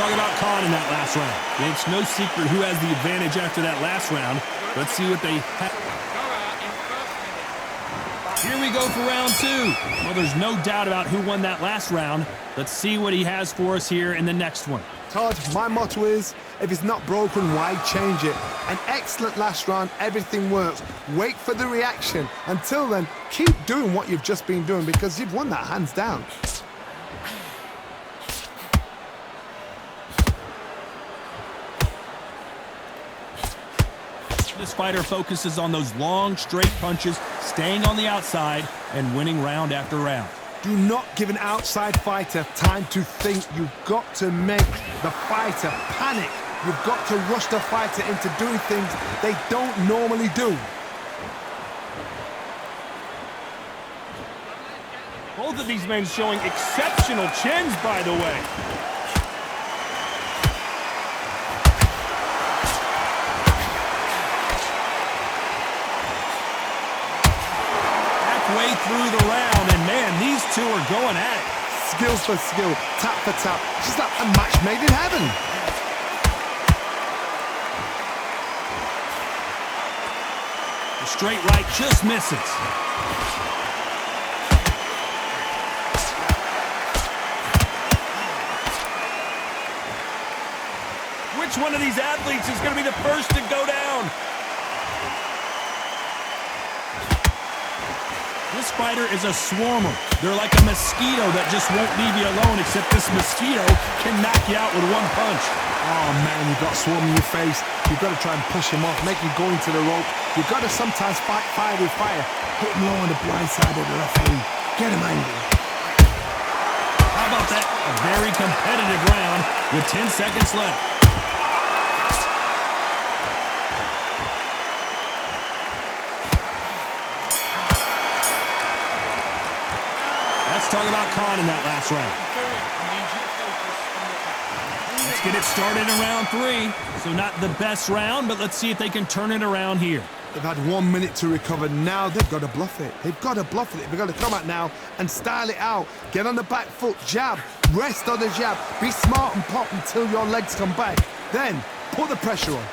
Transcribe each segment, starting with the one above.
talk about Khan in that last round. It's no secret who has the advantage after that last round. Let's see what they have. Here we go for round two. Well, there's no doubt about who won that last round. Let's see what he has for us here in the next one. Todd, my motto is, if it's not broken, why change it? An excellent last round, everything works. Wait for the reaction. Until then, keep doing what you've just been doing because you've won that hands down. This fighter focuses on those long, straight punches, staying on the outside, and winning round after round. Do not give an outside fighter time to think. You've got to make the fighter panic. You've got to rush the fighter into doing things they don't normally do. Both of these men showing exceptional chins, by the way. Halfway through the round, and man, these two are going at it. Skills for skill, tap for tap. Just like a match made in heaven. The straight right just misses. Which one of these athletes is going to be the first to go down? This fighter is a swarmer. They're like a mosquito that just won't leave you alone, except this mosquito can knock you out with one punch. Oh man, you've got swarm in your face. You've got to try and push him off, make him go into the rope. You've got to sometimes fight fire with fire. Hit him low on the blind side of the referee. Get him angry. How about that? A very competitive round with 10 seconds left. Let's talk about Khan in that last round. Let's get it started in round three. So not the best round, but let's see if they can turn it around here. They've had 1 minute to recover. Now they've got to bluff it. They've got to bluff it. They've got to come out now and style it out. Get on the back foot, jab, rest on the jab. Be smart and pop until your legs come back. Then put the pressure on.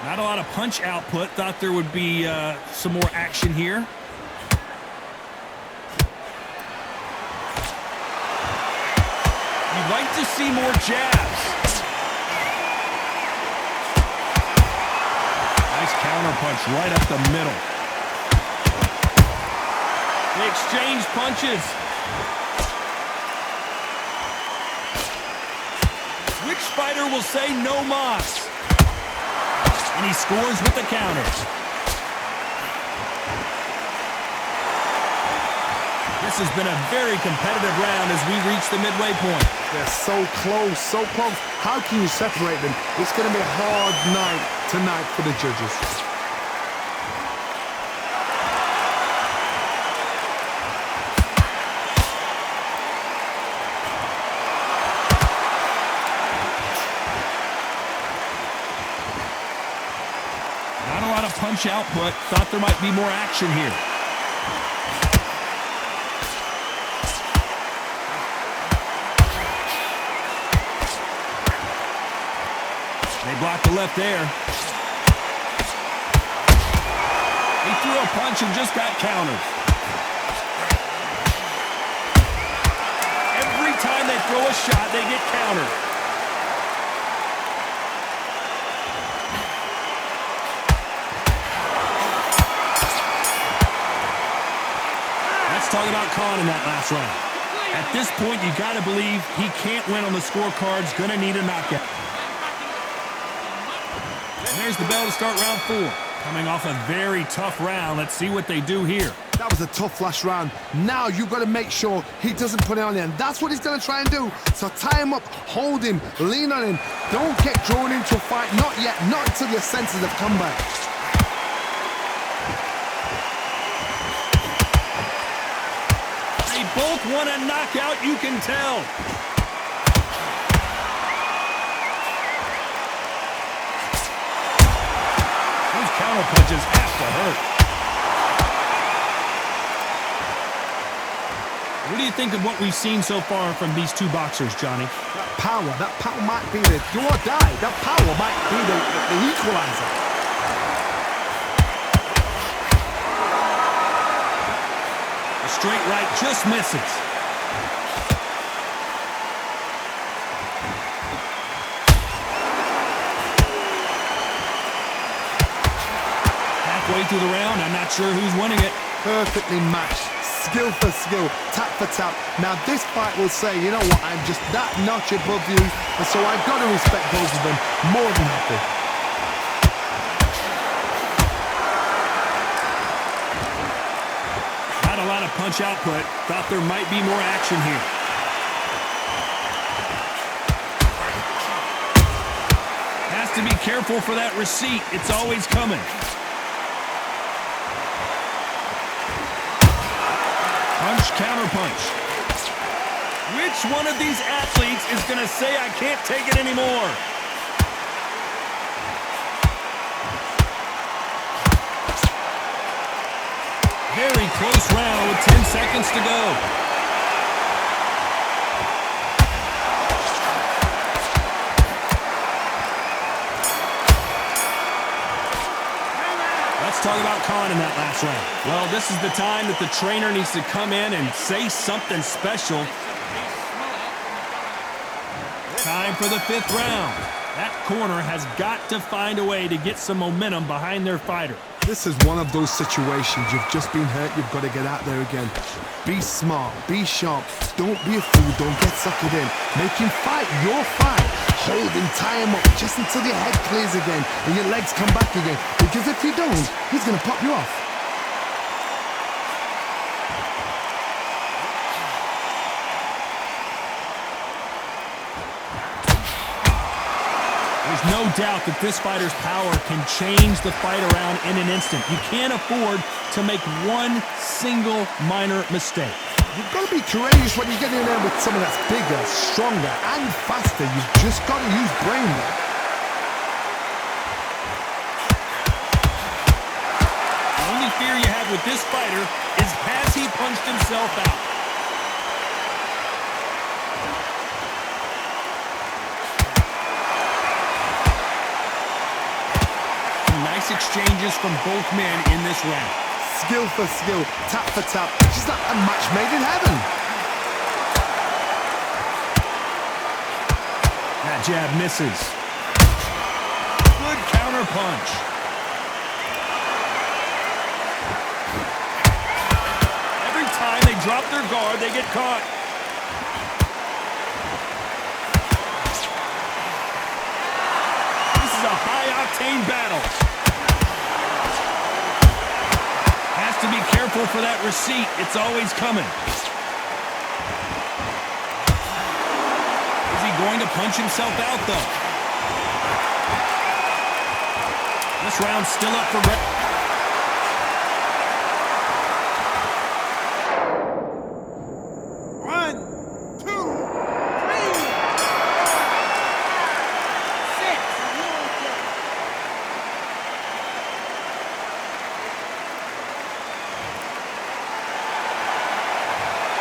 Not a lot of punch output. Thought there would be some more action here. You'd like to see more jabs. Nice counter punch right up the middle. They exchange punches. Which fighter will say no mas? And he scores with the counters. This has been a very competitive round as we reach the midway point. They're so close, so close. How can you separate them? It's going to be a hard night tonight for the judges. Not a lot of punch output. Thought there might be more action here. They blocked the left there. He threw a punch and just got countered. Every time they throw a shot, they get countered. Let's talk about Khan in that last round. At this point, you got to believe he can't win on the scorecards. Going to need a knockout. And there's the bell to start round four. Coming off a very tough round. Let's see what they do here. That was a tough last round. Now you've got to make sure he doesn't put it on the end. That's what he's going to try and do. So tie him up, hold him, lean on him. Don't get drawn into a fight. Not yet. Not until your senses have come back. They both want a knockout, you can tell. Those counter punches have to hurt. think of what we've seen so far from these two boxers, Johnny? That power might be the do or die. That power might be the equalizer. A straight right just misses. Halfway through the round, I'm not sure who's winning it. Perfectly matched. Skill for skill, tap for tap. Now this fight will say, you know what, I'm just that notch above you, and so I've got to respect both of them more than happy. Not a lot of punch output. Thought there might be more action here. Has to be careful for that receipt. It's always coming. Punch, counter punch. Which one of these athletes is going to say, I can't take it anymore? Very close round with 10 seconds to go. Let's talk about Khan in that last round. Well, this is the time that the trainer needs to come in and say something special. Time for the 5th round. That corner has got to find a way to get some momentum behind their fighter. This is one of those situations. You've just been hurt. You've got to get out there again. Be smart. Be sharp. Don't be a fool. Don't get suckered in. Make him fight your fight. Hold him, tie him up just until your head clears again and your legs come back again. Because if you don't, he's going to pop you off. There's no doubt that this fighter's power can change the fight around in an instant. You can't afford to make one single minor mistake. You've got to be courageous when you get in there with someone that's bigger, stronger, and faster. You've just got to use brain there. The only fear you have with this fighter is has he punched himself out? Nice exchanges from both men in this round. Skill for skill, tap for tap. It's just like a match made in heaven. That jab misses. Good counter punch. Every time they drop their guard, they get caught. This is a high-octane battle. Has to be careful for that receipt. It's always coming. Is he going to punch himself out, though? This round's still up for grabs.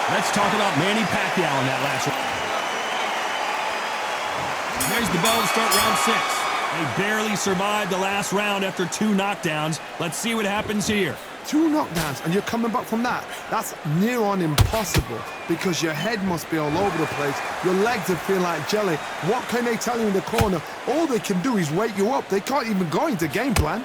Let's talk about Manny Pacquiao in that last round. There's the bell to start round 6. They barely survived the last round after 2 knockdowns. Let's see what happens here. 2 knockdowns and you're coming back from that. That's near on impossible because your head must be all over the place. Your legs are feeling like jelly. What can they tell you in the corner? All they can do is wake you up. They can't even go into game plan.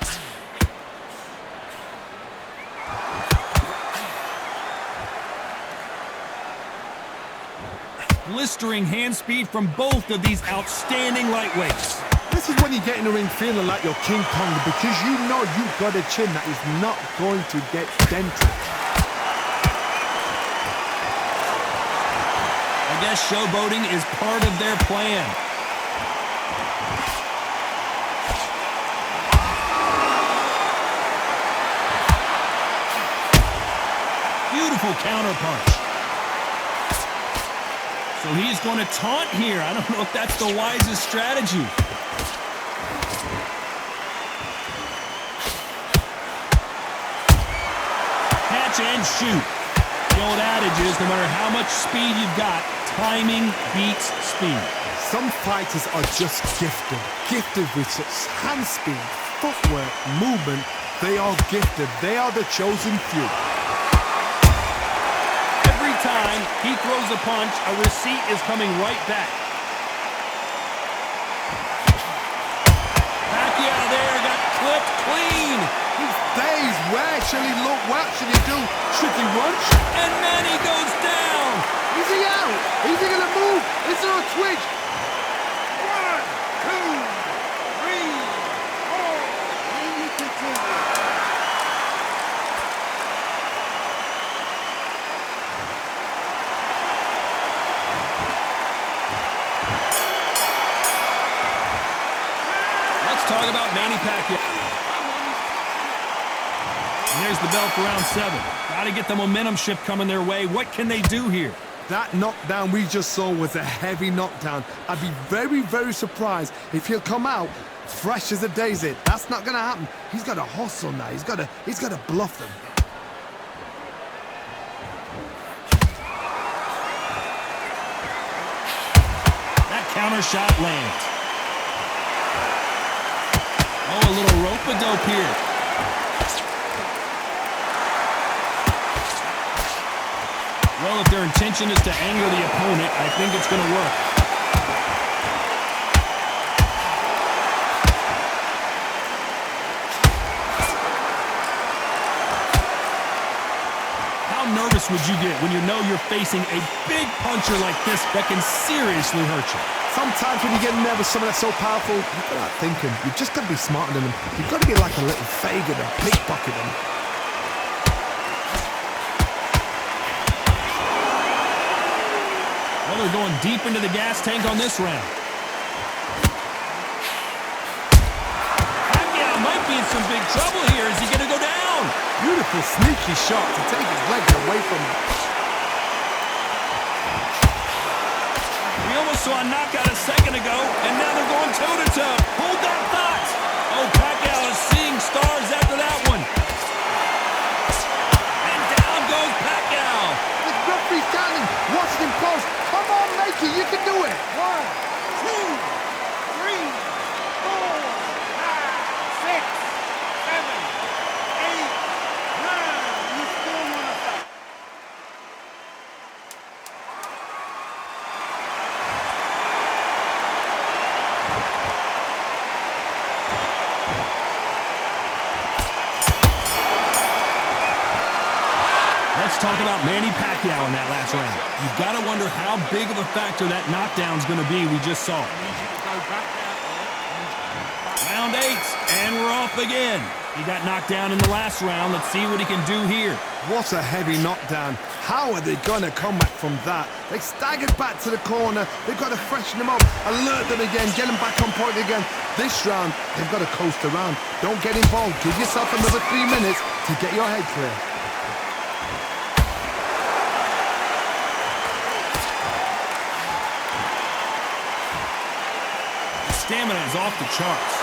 Blistering hand speed from both of these outstanding lightweights. This is when you get in the ring feeling like you're King Kong because you know you've got a chin that is not going to get dented. I guess showboating is part of their plan. Beautiful counter punch. So he's going to taunt here. I don't know if that's the wisest strategy. Catch and shoot. old adage is no matter how much speed you've got, timing beats speed. Some fighters are just gifted with such hand speed, footwork, movement. They are gifted. They are the chosen few. Every time he throws a punch, a receipt is coming right back. Pacquiao there got clipped clean. These days, where should he look? What should he do? Should he lunge? And Manny goes down. Is he out? Is he gonna move? Is there a twitch? 1, 2, 3, 4. And you continue. Let's talk about Manny Pacquiao. And there's the bell for round 7. Got to get the momentum shift coming their way. What can they do here? That knockdown we just saw was a heavy knockdown. I'd be very, very surprised if he'll come out fresh as a daisy. That's not going to happen. He's got to hustle now. He's got to bluff them. That counter shot lands. Oh, a little rope-a-dope here. Well, if their intention is to anger the opponent, I think it's going to work. How nervous would you get when you know you're facing a big puncher like this that can seriously hurt you? Sometimes when you get nervous, someone that's so powerful, you've got to start thinking. You've just got to be smarter than them. You've got to be like a little Fagin and pickpocket them. Well, they're going deep into the gas tank on this round. Pacquiao might be in some big trouble here. Is he going to go down? Beautiful, sneaky shot to take his legs away from him. We almost saw a knockout a second ago, and now they're going toe-to-toe. Hold that thought. Oh, Pacquiao is seeing stars after that one. And down goes Pacquiao. The referee's standing, watching him close. Come on, Mikey, you can do it. 1, 2, 3, 4, 5, 6, 7, 8, 9. You still want to fight. Let's talk about Manny Pacquiao in that last round. You've got to wonder how big of a factor that knockdown's going to be we just saw. Round 8, and we're off again. He got knocked down in the last round. Let's see what he can do here. What a heavy knockdown. How are they going to come back from that? They staggered back to the corner. They've got to freshen them up, alert them again, get them back on point again. This round, they've got to coast around. Don't get involved. Give yourself another 3 minutes to get your head clear. Stamina is off the charts.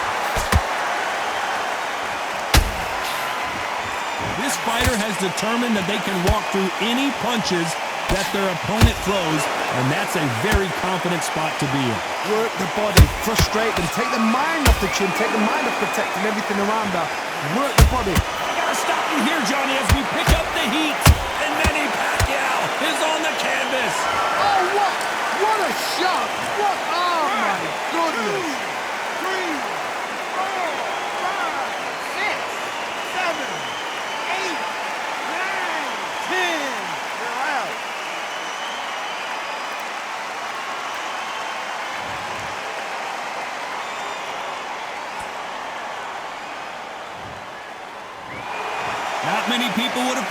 This fighter has determined that they can walk through any punches that their opponent throws, and that's a very confident spot to be in. Work the body, frustrate them, take the mind off the chin, take the mind off protecting everything around that. Work the body. I gotta stop you here, Johnny, as we pick up the heat, and Manny Pacquiao is on the canvas. Oh, what a shot! What? Oh my goodness! 3, 4, 5, 6, 7, 8, 9, 10. You're out. Not many people would have